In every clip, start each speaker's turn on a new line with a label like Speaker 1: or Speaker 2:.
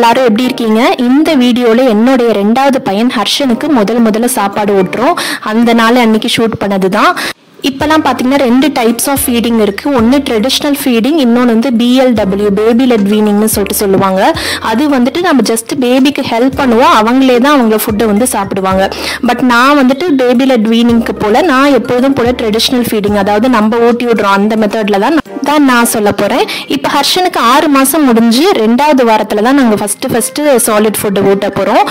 Speaker 1: எல்லாரும் எப்படி இருக்கீங்க? இந்த வீடியோல என்னோட இரண்டாவது பையன் ஹர்ஷனுக்கு முதல்ல சாப்பாடு ஊட்டுறோம். அந்த நாள் அன்னைக்கு ஷூட் பண்ணதுதான். இப்பெல்லாம் பார்த்தீங்கன்னா 2 டைப்ஸ் ஆஃப் ஃபீடிங் இருக்குது. ஒன்று ட்ரெடிஷ்னல் ஃபீடிங், இன்னொன்று வந்து BLW பேபி லெட் வீனிங்னு சொல்லுவாங்க. அது வந்துட்டு நம்ம ஜஸ்ட் பேபிக்கு ஹெல்ப் பண்ணுவோம், அவங்களே தான் அவங்க ஃபுட்டை வந்து சாப்பிடுவாங்க. பட் நான் வந்துட்டு பேபி லெட் வீனிங்க்கு போல் நான் எப்போதும் போல் ட்ரெடிஷ்னல் ஃபீடிங், அதாவது நம்ம ஊட்டி விடுறோம் அந்த மெத்தடில் தான் நான் சொல்ல போகிறேன். இப்போ ஹர்ஷனுக்கு 6 மாதம் முடிஞ்சு 2வது வாரத்தில் தான் நாங்கள் ஃபஸ்ட்டு சாலிட் ஃபுட்டு ஊட்ட போகிறோம்.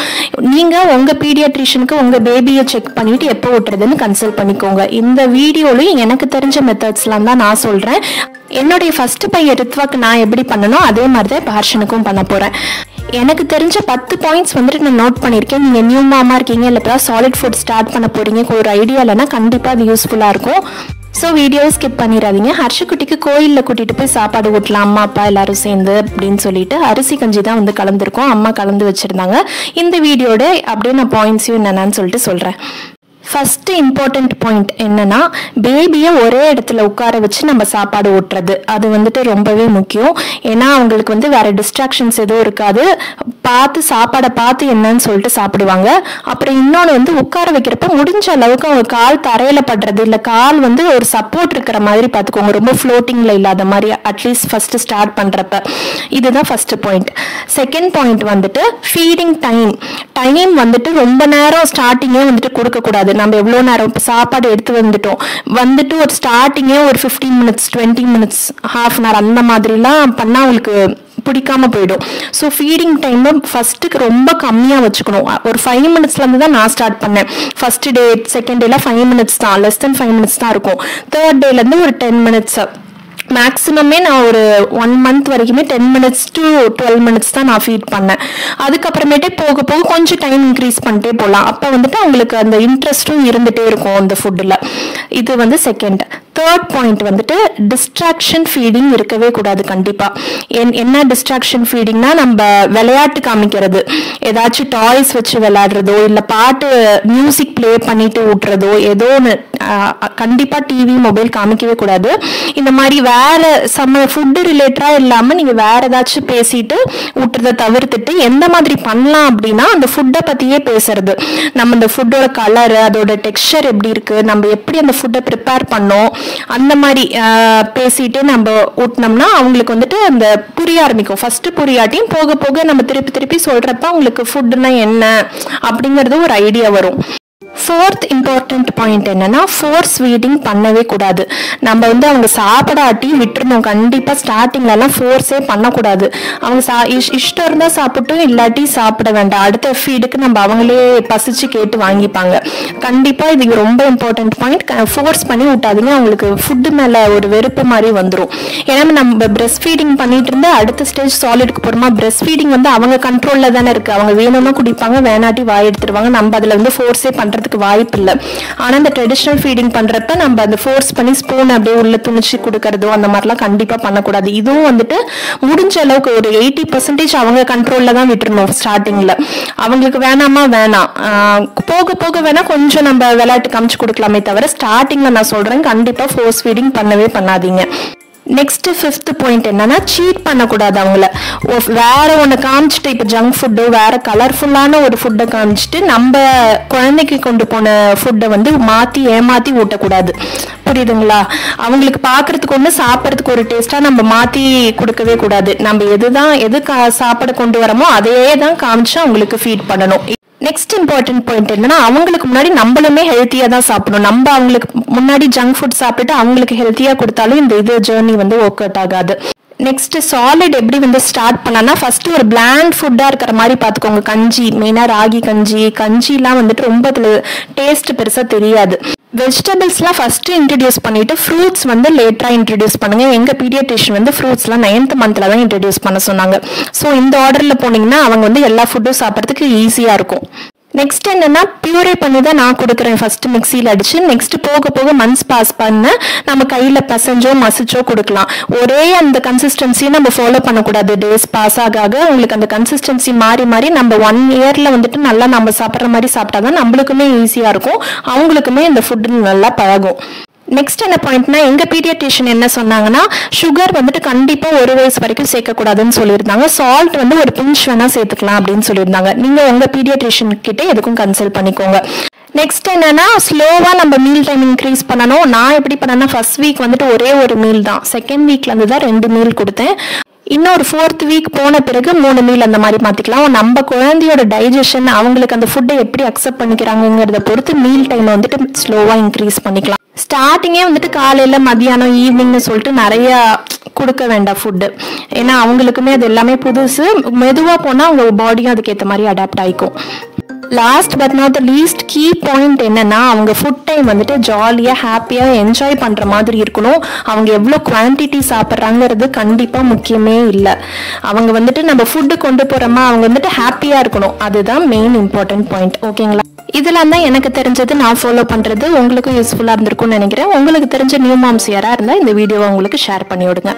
Speaker 1: நீங்கள் உங்கள் பீடியாட்ரிஷனுக்கு உங்கள் பேபியை செக் பண்ணிவிட்டு எப்போ ஊட்டுறதுன்னு கன்சல்ட் பண்ணிக்கோங்க. இந்த வீடியோலையும் எனக்கு தெரிஞ்ச மெத்தட்ஸ்லாம் தான் நான் சொல்கிறேன். என்னுடைய ஃபஸ்ட்டு பையன் ரித்வாக்கு நான் எப்படி பண்ணணும் அதே மாதிரி தான் இப்போ ஹர்ஷனுக்கும் பண்ண போகிறேன். எனக்கு தெரிஞ்ச 10 பாயிண்ட்ஸ் வந்துட்டு நான் நோட் பண்ணியிருக்கேன். நீங்கள் நியூ மாமா இருக்கீங்க, இல்லை இப்போ சாலிட் ஃபுட் ஸ்டார்ட் பண்ண போகிறீங்க, ஒரு ஐடியா இல்லைன்னா கண்டிப்பாக அது யூஸ்ஃபுல்லாக இருக்கும். ஸோ வீடியோ ஸ்கிப் பண்ணிடாதீங்க. ஹர்ஷக்குட்டிக்கு கோயிலில் கூட்டிகிட்டு போய் சாப்பாடு ஊட்டலாம் அம்மா அப்பா எல்லாரும் சேர்ந்து அப்படின்னு சொல்லிட்டு அரிசி கஞ்சி தான் வந்து கலந்துருக்கோம். அம்மா கலந்து வச்சுருந்தாங்க. இந்த வீடியோட அப்படியே நான் பாயிண்ட்ஸையும் என்னென்னு சொல்லிட்டு சொல்கிறேன். ஃபஸ்ட்டு இம்பார்ட்டண்ட் பாயிண்ட் என்னன்னா, பேபியை ஒரே இடத்துல உட்கார வச்சு நம்ம சாப்பாடு ஊட்டுறது. அது வந்துட்டு ரொம்பவே முக்கியம். ஏன்னா அவங்களுக்கு வந்து வேற டிஸ்ட்ராக்ஷன்ஸ் எதுவும் இருக்காது. சாப்பாடை பார்த்து என்னன்னு சொல்லிட்டு சாப்பிடுவாங்க. அப்புறம் இன்னொன்று வந்து உட்கார வைக்கிறப்ப முடிஞ்ச அளவுக்கு அவங்க கால் தரையில படுறது இல்லை, கால் வந்து ஒரு சப்போர்ட் இருக்கிற மாதிரி பார்த்துக்கோங்க, ரொம்ப ஃப்ளோட்டிங்ல இல்லாத மாதிரி அட்லீஸ்ட் ஃபர்ஸ்ட் ஸ்டார்ட் பண்றப்ப. இதுதான் ஃபர்ஸ்ட் பாயிண்ட். செகண்ட் பாயிண்ட் வந்துட்டு ஃபீடிங் டைம் வந்துட்டு ரொம்ப நேரம் ஸ்டார்டிங்கே வந்துட்டு கொடுக்கக்கூடாது. நம்ம எவ்வளோ நேரம் இப்போ சாப்பாடு எடுத்து வந்துட்டு ஒரு ஸ்டார்டிங்கே ஒரு 15 minutes 20 minutes half an hour அந்த மாதிரிலாம் பண்ணால் அவங்களுக்கு பிடிக்காம போயிடும். ஸோ ஃபீடிங் டைம் ஃபர்ஸ்ட்டுக்கு ரொம்ப கம்மியாக வச்சுக்கணும். ஒரு 5 மினிட்ஸ்லேருந்து தான் நான் ஸ்டார்ட் பண்ணேன். ஃபர்ஸ்ட் டே செகண்ட் டேல 5 மினிட்ஸ் தான், லெஸ் தென் 5 மினிட்ஸ் தான் இருக்கும். தேர்ட் டேலேருந்து ஒரு 10 மினிட்ஸ் மேக்ஸிமமே நான் ஒரு 1 மந்த் வரைக்குமே 10 மினிட்ஸ் to 12 மினிட்ஸ் தான் நான் ஃபீட் பண்ணேன். அதுக்கப்புறமேட்டே போக கொஞ்சம் டைம் இன்க்ரீஸ் பண்ணிட்டே போகலாம். அப்போ வந்துட்டு அவங்களுக்கு அந்த இன்ட்ரெஸ்ட்டும் இருந்துகிட்டே இருக்கும் அந்த ஃபுட்டில். இது வந்து செகண்ட். தேர்ட் பாயிண்ட் வந்துட்டு டிஸ்ட்ராக்ஷன் ஃபீடிங் இருக்கவே கூடாது கண்டிப்பாக. என்ன டிஸ்ட்ராக்ஷன் ஃபீடிங்னா, நம்ம விளையாட்டு காமிக்கிறது, ஏதாச்சும் டாய்ஸ் வச்சு விளையாடுறதோ இல்லை பாட்டு மியூசிக் ப்ளே பண்ணிட்டு ஊட்டுறதோ ஏதோ ஒன்று. கண்டிப்பாக டிவி மொபைல் காமிக்கவே கூடாது. இந்த மாதிரி வேற ஃபுட்டு ரிலேட்டடாக இல்லாமல் நீங்கள் வேற ஏதாச்சும் பேசிட்டு ஊட்டுறதை தவிர்த்துட்டு எந்த மாதிரி பண்ணலாம் அப்படின்னா, அந்த ஃபுட்டை பற்றியே பேசுறது. நம்ம இந்த ஃபுட்டோட கலரு, அதோட டெக்ஸ்சர் எப்படி இருக்கு, நம்ம எப்படி அந்த ஃபுட்டை ப்ரிப்பேர் பண்ணோம், அந்த மாதிரி பேசிட்டு நம்ம ஊட்டினோம்னா அவங்களுக்கு வந்துட்டு அந்த புரிய ஆரம்பிக்கும். ஃபர்ஸ்ட் புரியாட்டியும் போக நம்ம திருப்பி சொல்றப்ப அவங்களுக்கு ஃபுட்னா என்ன அப்படிங்கிறது ஒரு ஐடியா வரும். ஃபோர்த் இம்பார்ட்டன்ட் பாயிண்ட் என்னன்னா, ஃபோர்ஸ் ஃபீடிங் பண்ணவே கூடாது. நம்ம வந்து அவங்க சாப்பிடாட்டி விட்டுருந்தோம். கண்டிப்பாக ஸ்டார்டிங்லலாம் ஃபோர்ஸே பண்ணக்கூடாது. அவங்க இஷ்டம் இருந்தால் சாப்பிட்டும், இல்லாட்டி சாப்பிட வேண்டாம். அடுத்த ஃபீடுக்கு நம்ம அவங்களே பசிச்சு கேட்டு வாங்கிப்பாங்க. கண்டிப்பாக இது ரொம்ப இம்பார்ட்டன்ட் பாயிண்ட். ஃபோர்ஸ் பண்ணி விட்டாதீங்க, அவங்களுக்கு ஃபுட்டு மேலே ஒரு வெறுப்பு மாதிரி வந்துடும். ஏன்னா நம்ம பிரெஸ்ட் ஃபீடிங் பண்ணிட்டு இருந்தால் அடுத்த ஸ்டேஜ் சாலிடுக்கு போகிறோமா. பிரெஸ்ட் ஃபீடிங் வந்து அவங்க கண்ட்ரோலில் தானே இருக்குது. அவங்க வேணும்னா குடிப்பாங்க, வேணாட்டி வாய் எடுத்துருவாங்க. நம்ம அதில் வந்து ஃபோர்ஸே பண்ணுறதுக்கு வாய்ப்பு இல்லை. ஆனா இந்த ட்ரெடிஷனல் ஃபீடிங் பண்றப்ப நம்ம அந்த ஃபோர்ஸ் பண்ணி ஸ்பூன் அப்படியே உள்ள துணிச்சு கொடுக்கறதோ அந்த மாதிரிலாம் கண்டிப்பா பண்ணக்கூடாது. இதுவும் வந்துட்டு முடிஞ்ச அளவுக்கு ஒரு 80% அவங்க கண்ட்ரோல்ல தான் விட்டுறணும். ஸ்டார்டிங்ல அவங்களுக்கு வேணாமா வேணாம், போக வேணா கொஞ்சம் நம்ம விளையாட்டு காமிச்சு கொடுக்கலாமே தவிர ஸ்டார்டிங்ல நான் சொல்றேன் கண்டிப்பா ஃபோர்ஸ் ஃபீடிங் பண்ணவே பண்ணாதீங்க. நெக்ஸ்ட் 5th பாயிண்ட் என்னன்னா, சீட் பண்ணக்கூடாது. அவங்கள வேற ஒன்று காமிச்சிட்டு, இப்போ ஜங்க் ஃபுட்டோ வேற கலர்ஃபுல்லான ஒரு ஃபுட்டை காமிச்சிட்டு நம்ம குழந்தைக்கு கொண்டு போன ஃபுட்டை வந்து ஏமாத்தி ஊட்டக்கூடாது. புரியுதுங்களா? அவங்களுக்கு பார்க்கறதுக்கு ஒன்று, சாப்பிட்றதுக்கு ஒரு டேஸ்டா நம்ம மாத்தி கொடுக்கவே கூடாது. நம்ம எது சாப்பாடு கொண்டு வரமோ அதையே தான் காமிச்சு அவங்களுக்கு ஃபீட் பண்ணணும். நெக்ஸ்ட் இம்பார்ட்டன்ட் பாயிண்ட் என்னன்னா, அவங்களுக்கு முன்னாடி நம்மளுமே ஹெல்த்தியா தான் சாப்பிடணும். நம்ம அவங்களுக்கு முன்னாடி ஜங்க் ஃபுட் சாப்பிட்டுட்டு அவங்களுக்கு ஹெல்த்தியா கொடுத்தாலும் இந்த ஜேர்னி வந்து ஒர்க் அவுட் ஆகாது. நெக்ஸ்ட் சாலிட் எப்படி வந்து ஸ்டார்ட் பண்ணனா, ஃபர்ஸ்ட் ஒரு பிளாண்ட் ஃபுட்டா இருக்கிற மாதிரி பார்த்துக்கோங்க. கஞ்சி, மெயினா ராகி கஞ்சிலாம் வந்துட்டு ரொம்ப டேஸ்ட் பெருசா தெரியாது. வெஜிடபிள்ஸ்லாம் ஃபர்ஸ்ட் இன்ட்ரடியூஸ் பண்ணிட்டு ஃப்ரூட்ஸ் வந்து லேட்டரா இன்ட்ரடியூஸ் பண்ணுங்க. எங்க பீடியாட்ரிஷியன் வந்து ஃப்ரூட்ஸ்லாம் 9th மந்த்ல தான் இன்ட்ரடியூஸ் பண்ண சொன்னாங்க. ஸோ இந்த ஆர்டர்ல போனீங்கன்னா அவங்க வந்து எல்லா ஃபுட்டும் சாப்பிட்றதுக்கு ஈஸியா இருக்கும். நெக்ஸ்ட் என்னன்னா, பியூரே பண்ணி தான் நான் கொடுக்குறேன். ஃபர்ஸ்ட் மிக்சியில் அடிச்சு, நெக்ஸ்ட் போக மந்த்ஸ் பாஸ் பண்ண நம்ம கையில பசஞ்சோ மசிச்சோ கொடுக்கலாம். ஒரே அந்த கன்சிஸ்டன்சியை நம்ம ஃபாலோ பண்ணக்கூடாது. டேஸ் பாஸ் ஆக உங்களுக்கு அந்த கன்சிஸ்டன்சி மாறி நம்ம 1 இயர்ல வந்துட்டு நல்லா நம்ம சாப்பிட்ற மாதிரி சாப்பிட்டாதான் நம்மளுக்குமே ஈஸியா இருக்கும், அவங்களுக்குமே இந்த ஃபுட்டு நல்லா பழகும். நெக்ஸ்ட் என்ன பாயிண்ட்னா, எங்க பீடியாட்ரிஷியன் என்ன சொன்னாங்கன்னா, சுகர் வந்துட்டு கண்டிப்பா 1 வயசு வரைக்கும் சேர்க்கக்கூடாதுன்னு சொல்லியிருந்தாங்க. சால்ட் வந்து ஒரு பிஞ்ச் வேணா சேர்த்துக்கலாம் அப்படின்னு சொல்லியிருந்தாங்க. நீங்க உங்க பீடியாட்ரிஷியன் கிட்ட எதுக்கும் கன்சல்ட் பண்ணிக்கோங்க. நெக்ஸ்ட் என்னன்னா, ஸ்லோவா நம்ம மீல் டைம் இன்க்ரீஸ் பண்ணணும். நான் எப்படி பண்ணேன்னா, ஃபர்ஸ்ட் வீக் வந்துட்டு ஒரே ஒரு மீல் தான், செகண்ட் வீக்ல இருந்து தான் 2 மீல் கொடுத்தேன். இன்னொரு 4th வீக் போன பிறகு 3 மீல் அந்த மாதிரி மாத்திக்கலாம். நம்ம குழந்தையோட டைஜஷன், அவங்களுக்கு அந்த ஃபுட்டை எப்படி அக்செப்ட் பண்ணிக்கிறாங்கிறத பொறுத்து மீல் டைம் வந்துட்டு ஸ்லோவா இன்க்ரீஸ் பண்ணிக்கலாம். ஸ்டார்டிங்கே வந்துட்டு காலையில மதியானம் ஈவினிங்னு சொல்லிட்டு நிறைய கொடுக்க வேண்டாம் ஃபுட்டு. ஏன்னா அவங்களுக்குமே அது எல்லாமே புதுசு. மெதுவாக போனால் அவங்க பாடியும் அதுக்கேற்ற மாதிரி அடாப்ட் ஆகிக்கும். Last but not the least key point என்னன்னா, அவங்க ஃபுட் டைம் வந்துட்டு ஜாலியாக ஹாப்பியாக என்ஜாய் பண்ணுற மாதிரி இருக்கணும். அவங்க எவ்வளோ குவான்டிட்டி சாப்பிட்றாங்கிறது கண்டிப்பாக முக்கியமே இல்லை. அவங்க வந்துட்டு நம்ம ஃபுட்டு கொண்டு போகிறோமா, அவங்க வந்துட்டு ஹாப்பியாக இருக்கணும். அதுதான் மெயின் இம்பார்ட்டன்ட் பாயிண்ட். ஓகேங்களா? இதெல்லாம் தான் எனக்கு தெரிஞ்சது, நான் ஃபாலோ பண்ணுறது. உங்களுக்கும் யூஸ்ஃபுல்லாக இருந்திருக்கும்னு நினைக்கிறேன். உங்களுக்கு தெரிஞ்ச நியூ மாம்ஸ் யாராக இருந்தால் இந்த வீடியோவை உங்களுக்கு ஷேர் பண்ணி விடுங்க.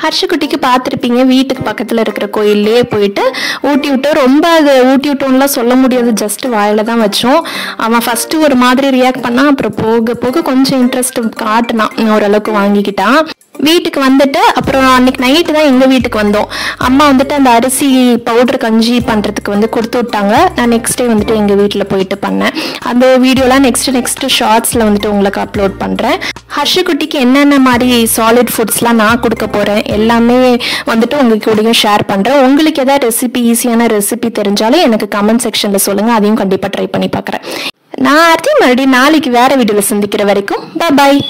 Speaker 1: ஹர்ஷகுட்டிக்கு பார்த்துருப்பீங்க, வீட்டுக்கு பக்கத்தில் இருக்கிற கோயிலே போயிட்டு ஊட்டி விட்டோம். ரொம்ப அது ஊட்டி விட்டோம்லாம் சொல்ல முடியாது, ஜஸ்ட் வாயில தான் வச்சோம். அவன் ஃபஸ்ட்டு ஒரு மாதிரி ரியாக்ட் பண்ணான், அப்புறம் போக போக கொஞ்சம் இன்ட்ரெஸ்ட் காட்டினான், ஓரளவுக்கு வாங்கிக்கிட்டான். வீட்டுக்கு வந்துட்டு அப்புறம் அன்னைக்கு நைட்டு தான் எங்கள் வீட்டுக்கு வந்தோம். அம்மா வந்துட்டு அந்த அரிசி பவுடர் கஞ்சி பண்ணுறதுக்கு வந்து கொடுத்து விட்டாங்க. நான் நெக்ஸ்ட் டே வந்துட்டு எங்கள் வீட்டில் போயிட்டு பண்ணேன். அந்த வீடியோலாம் நெக்ஸ்ட் ஷார்ட்ஸில் வந்துட்டு உங்களுக்கு அப்லோட் பண்ணுறேன். ஹர்ஷகுட்டிக்கு என்னென்ன மாதிரி சாலிட் ஃபுட்ஸ்லாம் நான் கொடுக்க போகிறேன் எல்லாமே வந்துட்டு உங்களுக்கு கூடயும் ஷேர் பண்ணுறேன். உங்களுக்கு எதாவது ரெசிபி, ஈஸியான ரெசிபி தெரிஞ்சாலும் எனக்கு கமெண்ட் செக்ஷனில் சொல்லுங்கள். அதையும் கண்டிப்பாக ட்ரை பண்ணி பார்க்குறேன். நான் மறுபடியும் நாளைக்கு வேறு வீடியோவில் சந்திக்கிற வரைக்கும் பாய்.